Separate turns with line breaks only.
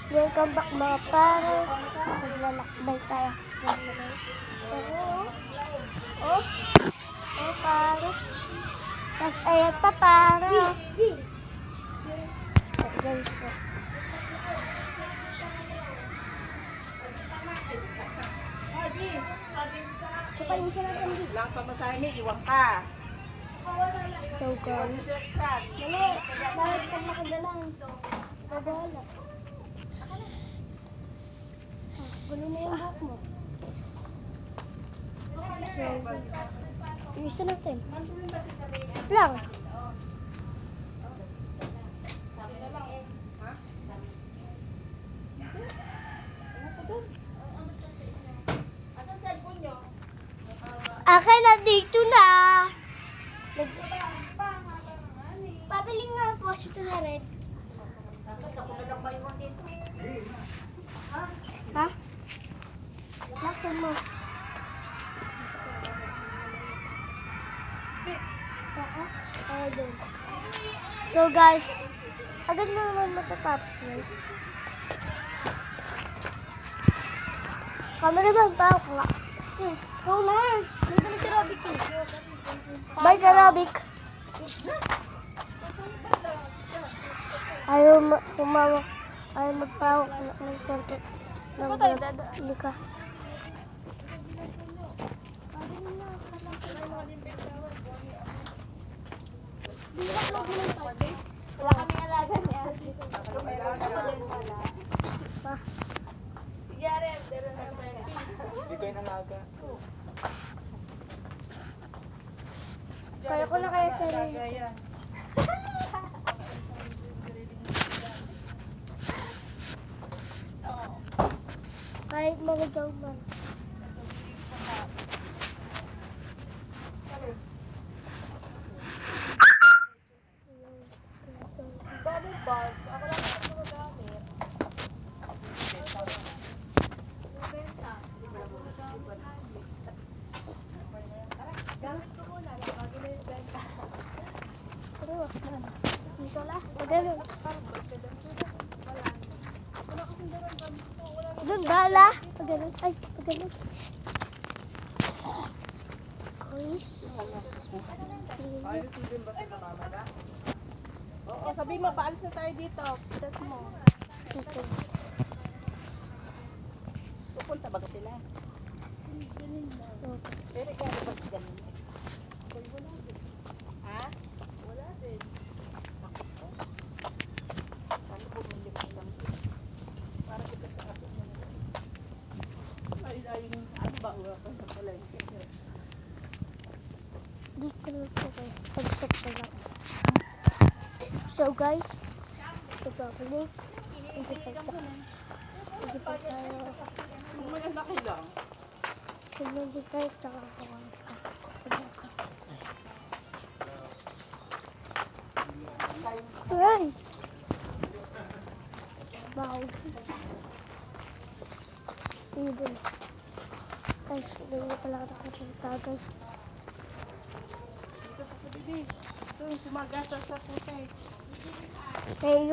Welcome back mga pare. Maglalakbay tayo. Oh, pare. Tapos ayan pa pare. Guys,
lang pamasahe ni iwan ka.
so guys. Dali, bakit ka makagalang? Babahala. Gulo na yung buhok mo. So, isa natin. Lang. Akin na dito na. Pabili nga po ito na red. Ha? Laksan mo. So guys, agad na naman matatapos na. Cameraman pa ako nga. Ikaw na. Dito na si Robic eh. Bye ka Robic. Ayaw humawak. Ayaw magpawak ng konti. Saan ba tayo dadaan? Hindi ka. Wala kaming alaga niya. Ako din pala. Yari, pero naman.
Hindi ko yung alaga.
Kaya ko na kaya sa rin. Kahit malagaw man. Dami bag. Ako lang ito magamit. Gamit ko muna. Lagi na yung benta. Pero wak na. Dito lang. Magaling. Wala kasing dalang gamit ko. Doon bala. Pagaling. Ay, pagaling. Guys.
Ayos din ba sila mama ka? Oo, sabi mo, paalis na tayo dito. Pitas mo.
Dito.
Pupunta ba ka sila? Pero gano'n ba si ganun? Wala din. Ha? Wala din. Sana bumili ko lang. Para isa sa ato mo. Ay, ano ba ang wala sa palengke?
Di ko na po kayo. Pag-stop ko lang. So guys, ito pa balik. Hindi pa tayo.
May laki lang.
Hindi tayo tsaka kawan. Aray! Wow. Ibon. Ay, hindi na pala nakasalita guys.
Dito sa kabili. Ito yung sumagasal sa puti.
Hey,